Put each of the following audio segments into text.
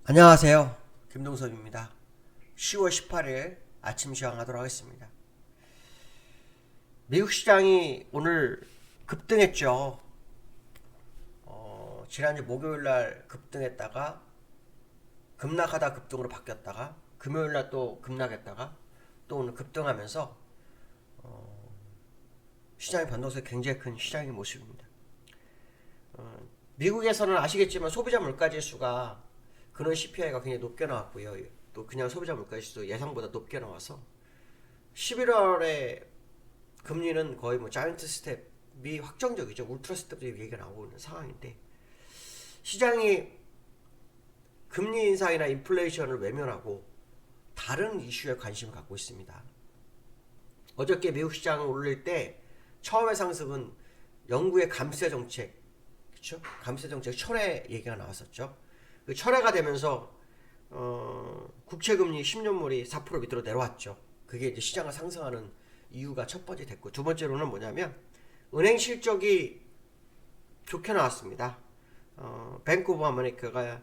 안녕하세요. 김동섭입니다. 10월 18일 아침 시황하도록 하겠습니다. 미국 시장이 오늘 급등했죠. 지난주 목요일날 급등했다가 급락하다 급등으로 바뀌었다가 금요일날 또 급락했다가 또 오늘 급등하면서 시장의 변동성이 굉장히 큰 시장의 모습입니다. 미국에서는 아시겠지만 소비자 물가지수가 근원 CPI가 굉장히 높게 나왔고요. 또 그냥 소비자 물가지수도 예상보다 높게 나와서 11월에 금리는 거의 뭐 자이언트 스텝이 확정적이죠. 울트라 스텝 얘기가 나오고 있는 상황인데 시장이 금리 인상이나 인플레이션을 외면하고 다른 이슈에 관심을 갖고 있습니다. 어저께 미국 시장을 올릴 때 처음의 상승은 영국의 감세 정책, 그렇죠? 감세 정책 철회 얘기가 나왔었죠. 그 철회가 되면서 국채금리 10년물이 4% 밑으로 내려왔죠. 그게 이제 시장을 상승하는 이유가 첫 번째 됐고, 두 번째로는 뭐냐면 은행 실적이 좋게 나왔습니다. 뱅크 오브 아메리카가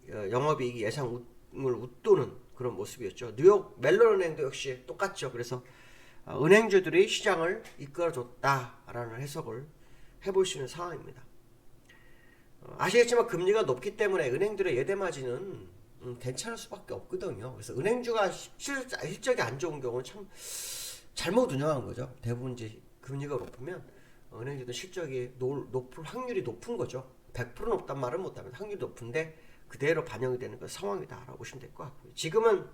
영업이익이 예상을 웃도는 그런 모습이었죠. 뉴욕 멜론 은행도 역시 똑같죠. 그래서 은행주들이 시장을 이끌어줬다라는 해석을 해볼 수 있는 상황입니다. 아시겠지만 금리가 높기 때문에 은행들의 예대 마진은 괜찮을 수밖에 없거든요. 그래서 은행주가 실적이 안 좋은 경우는 참 잘못 운영한 거죠. 대부분 이제 금리가 높으면 은행주도 실적이 높을 확률이 높은 거죠. 100% 높단 말은 못하면 확률이 높은데 그대로 반영이 되는 그 상황이다라고 보시면 될 것 같고요. 지금은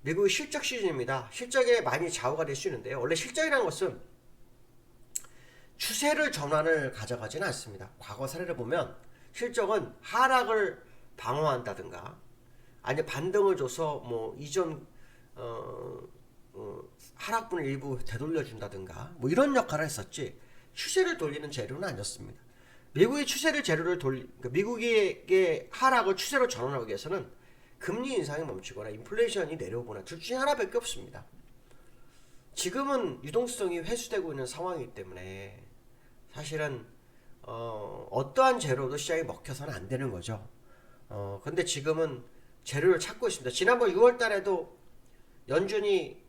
미국의 실적 시즌입니다. 실적에 많이 좌우가 될 수 있는데요. 원래 실적이라는 것은 추세를 전환을 가져가지는 않습니다. 과거 사례를 보면 실적은 하락을 방어한다든가 아니 반등을 줘서 뭐 이전 하락분을 일부 되돌려준다든가 뭐 이런 역할을 했었지 추세를 돌리는 재료는 아니었습니다. 미국의 추세를 재료를 그러니까 미국의 하락을 추세로 전환하기 위해서는 금리 인상이 멈추거나 인플레이션이 내려오거나 둘 중에 하나밖에 없습니다. 지금은 유동성이 회수되고 있는 상황이기 때문에 사실은 어떠한 재료도 시장에 먹혀서는 안 되는 거죠. 근데 지금은 재료를 찾고 있습니다. 지난번 6월 달에도 연준이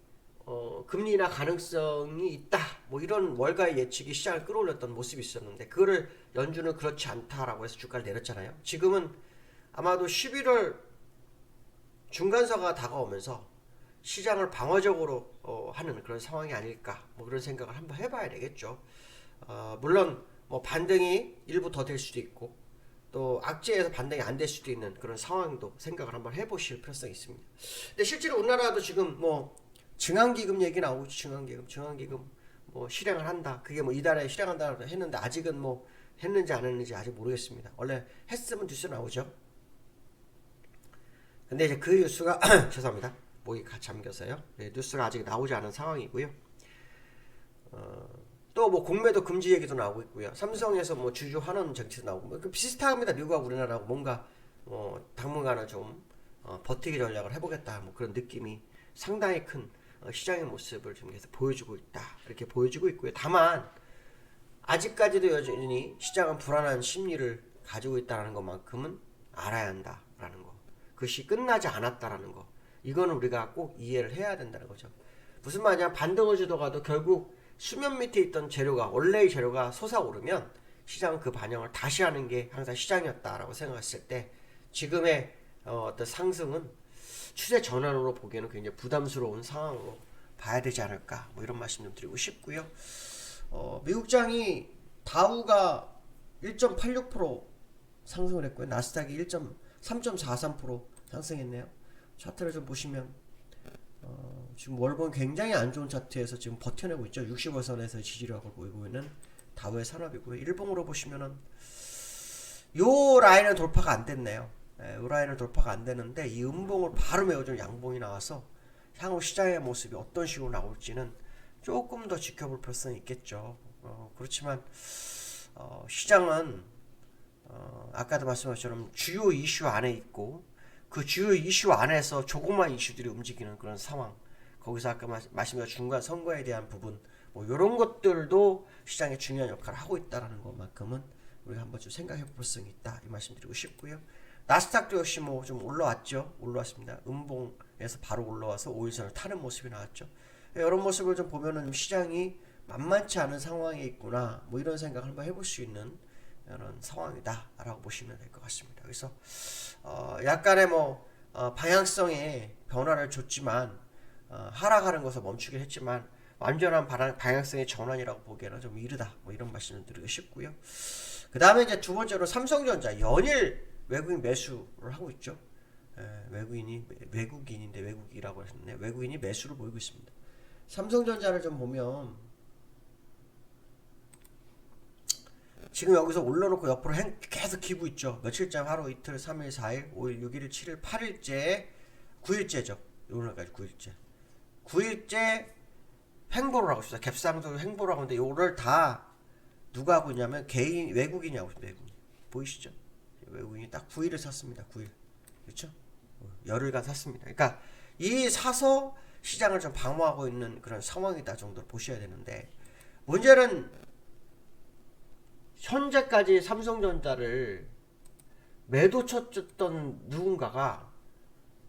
금리 인하 가능성이 있다. 뭐 이런 월가의 예측이 시장을 끌어올렸던 모습이 있었는데 그거를 연준은 그렇지 않다라고 해서 주가를 내렸잖아요. 지금은 아마도 11월 중간서가 다가오면서 시장을 방어적으로 하는 그런 상황이 아닐까 뭐 그런 생각을 한번 해봐야 되겠죠. 물론 뭐 반등이 일부 더 될 수도 있고 또 악재에서 반등이 안 될 수도 있는 그런 상황도 생각을 한번 해보실 필요성이 있습니다. 근데 실제로 우리나라도 지금 뭐 증강기금 얘기 나오고 증강기금 뭐 실행을 한다. 그게 뭐 이달에 실행한다 했는데 아직은 뭐 했는지 안 했는지 아직 모르겠습니다. 원래 했으면 뉴스 나오죠. 근데 이제 그 뉴스가 죄송합니다. 목이 잠겨서요. 네, 뉴스가 아직 나오지 않은 상황이고요. 또 뭐 공매도 금지 얘기도 나오고 있고요. 삼성에서 뭐 주주 환원 정책도 나오고 뭐 비슷합니다. 미국과 우리나라하고 뭔가 당분간은 좀 버티기 전략을 해보겠다. 뭐 그런 느낌이 상당히 큰 시장의 모습을 좀 계속 보여주고 있다. 이렇게 보여주고 있고요. 다만 아직까지도 여전히 시장은 불안한 심리를 가지고 있다는 것만큼은 알아야 한다라는 거. 그것이 끝나지 않았다라는 거. 이거는 우리가 꼭 이해를 해야 된다는 거죠. 무슨 말이냐 반등을 주더라도 결국 수면 밑에 있던 재료가 원래의 재료가 솟아오르면 시장은 그 반영을 다시 하는 게 항상 시장이었다라고 생각했을 때 지금의 어떤 상승은 추세 전환으로 보기에는 굉장히 부담스러운 상황으로 봐야 되지 않을까 뭐 이런 말씀 좀 드리고 싶고요. 미국장이 다우가 1.86% 상승을 했고요. 나스닥이 3.43% 상승했네요. 차트를 좀 보시면 지금 월봉 굉장히 안 좋은 차트에서 지금 버텨내고 있죠. 65선에서 지지력을 보이고 있는 다우의 산업이고요. 일봉으로 보시면은 요 라인은 돌파가 안 됐네요. 요 라인은 돌파가 안 되는데 이 음봉을 바로 메워준 양봉이 나와서 향후 시장의 모습이 어떤 식으로 나올지는 조금 더 지켜볼 필요성이 있겠죠. 그렇지만 시장은 아까도 말씀하신 것처럼 주요 이슈 안에 있고 그 주요 이슈 안에서 조그만 이슈들이 움직이는 그런 상황. 거기서 아까 말씀드린 중간 선거에 대한 부분, 뭐 이런 것들도 시장에 중요한 역할을 하고 있다라는 것만큼은 우리가 한번 좀 생각해 볼 필요성이 있다 이 말씀드리고 싶고요. 나스닥도 역시 뭐 좀 올라왔죠. 올라왔습니다. 음봉에서 바로 올라와서 5일선을 타는 모습이 나왔죠. 이런 모습을 좀 보면은 시장이 만만치 않은 상황에 있구나, 뭐 이런 생각을 한번 해볼 수 있는 이런 상황이다라고 보시면 될 것 같습니다. 그래서 약간의 방향성의 변화를 줬지만 하락하는 것을 멈추긴 했지만 완전한 방향성의 전환이라고 보기에는 좀 이르다, 뭐 이런 말씀을 드리고 싶고요. 그 다음에 이제 두 번째로 삼성전자 연일 외국인 매수를 하고 있죠. 외국인이라고 하셨네. 외국인이 매수를 보이고 있습니다. 삼성전자를 좀 보면 지금 여기서 올려놓고 옆으로 계속 기고 있죠. 며칠째, 하루, 이틀, 3일, 4일, 5일, 6일, 7일, 8일째, 9일째죠. 오늘까지 9일째. 9일째 횡보를 하고 있습니다. 갭상승 횡보를 하고 있는데 요를 다 누가 하고 있냐면 외국인이 하고 있습니다. 외국인. 보이시죠? 외국인이 딱 9일을 샀습니다. 9일. 그렇죠? 열흘간 샀습니다. 그러니까 이 사서 시장을 좀 방어하고 있는 그런 상황이다 정도로 보셔야 되는데, 문제는 현재까지 삼성전자를 매도 쳤던 누군가가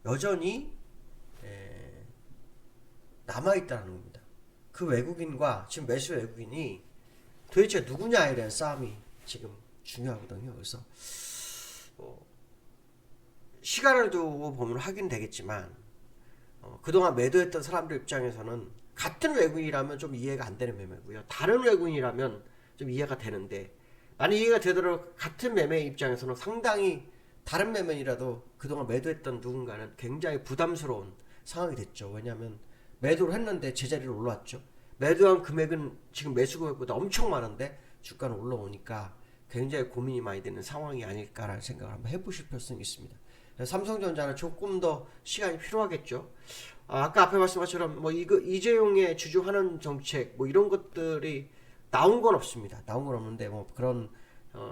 여전히 남아있다는 겁니다. 그 외국인과 지금 매수 외국인이 도대체 누구냐에 대한 싸움이 지금 중요하거든요. 그래서 시간을 두고 보면 확인되겠지만 그동안 매도했던 사람들 입장에서는 같은 외국인이라면 좀 이해가 안 되는 매매고요. 다른 외국인이라면 좀 이해가 되는데, 만약 이해가 되도록 같은 매매 입장에서는 상당히 다른 매매이라도 그동안 매도했던 누군가는 굉장히 부담스러운 상황이 됐죠. 왜냐하면 매도를 했는데 제자리로 올라왔죠. 매도한 금액은 지금 매수 금액보다 엄청 많은데 주가는 올라오니까 굉장히 고민이 많이 되는 상황이 아닐까라는 생각을 한번 해보실 필요성이 있습니다. 삼성전자는 조금 더 시간이 필요하겠죠. 아까 앞에 말씀한 것처럼 이재용의 주주환원 정책 이런 것들이 나온 건 없습니다. 나온 건 없는데 그런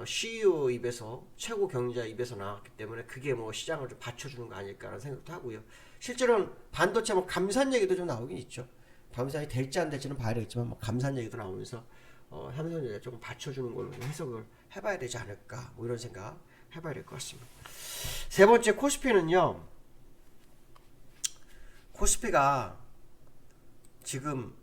CEO 입에서, 최고 경제자 입에서 나왔기 때문에 그게 시장을 좀 받쳐주는 거 아닐까라는 생각도 하고요. 실제로는 반도체 감산 얘기도 좀 나오긴 있죠. 감산이 될지 안 될지는 봐야 되겠지만 감산 얘기도 나오면서 삼성전자가 조금 받쳐주는 걸로 해석을 해봐야 되지 않을까, 이런 생각 해봐야 될 것 같습니다. 세 번째, 코스피는요. 코스피가 지금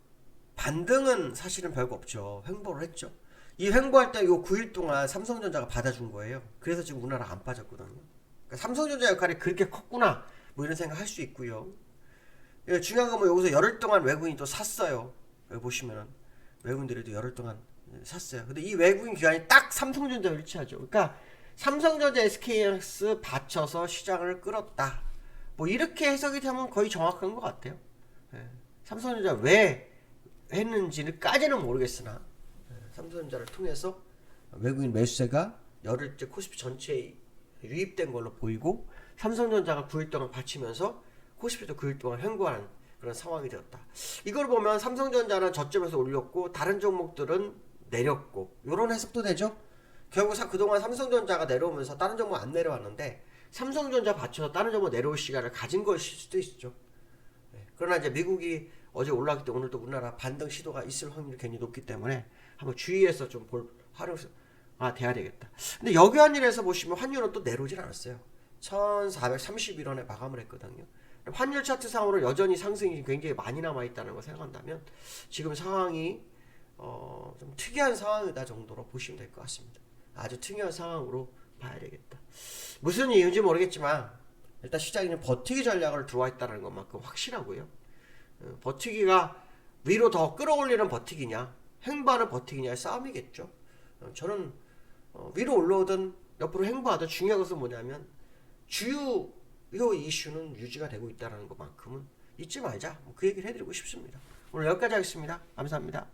반등은 사실은 별거 없죠. 횡보를 했죠. 이 횡보할 때 요 9일 동안 삼성전자가 받아준 거예요. 그래서 지금 우리나라 안 빠졌거든요. 그러니까 삼성전자 역할이 그렇게 컸구나, 이런 생각 할 수 있고요. 중요한 건 여기서 열흘 동안 외국인이 또 샀어요. 여기 보시면은 외국인들이 열흘 동안 샀어요. 근데 이 외국인 기관이 딱 삼성전자 위치하죠. 그러니까 삼성전자, SK하이닉스 받쳐서 시장을 끌었다, 이렇게 해석이 되면 거의 정확한 것 같아요. 삼성전자 왜 했는지까지는 모르겠으나 삼성전자를 통해서 외국인 매수세가 열흘째 코스피 전체에 유입된 걸로 보이고, 삼성전자가 9일 동안 받치면서 코스피도 9일 동안 횡보하는 그런 상황이 되었다. 이걸 보면 삼성전자는 저점에서 올렸고 다른 종목들은 내렸고, 이런 해석도 되죠. 결국 그동안 삼성전자가 내려오면서 다른 종목 안 내려왔는데 삼성전자 받쳐서 다른 종목 내려올 시간을 가진 것일 수도 있죠. 그러나 이제 미국이 어제 올라왔기 때문에 오늘도 우리나라 반등 시도가 있을 확률이 굉장히 높기 때문에 한번 주의해서 좀 돼야 되겠다. 근데 여기환율에서 보시면 환율은 또 내려오질 않았어요. 1431원에 마감을 했거든요. 환율 차트 상으로 여전히 상승이 굉장히 많이 남아있다는 걸 생각한다면 지금 상황이 좀 특이한 상황이다 정도로 보시면 될 것 같습니다. 아주 특이한 상황으로 봐야 되겠다. 무슨 이유인지 모르겠지만 일단 시장이 버티기 전략을 들어와 있다는 것만큼 확실하고요. 버티기가 위로 더 끌어올리는 버티기냐, 횡보하는 버티기냐의 싸움이겠죠. 저는 위로 올라오든 옆으로 횡보하든 중요한 것은 뭐냐면 주요 이슈는 유지가 되고 있다는 것만큼은 잊지 말자, 그 얘기를 해드리고 싶습니다. 오늘 여기까지 하겠습니다. 감사합니다.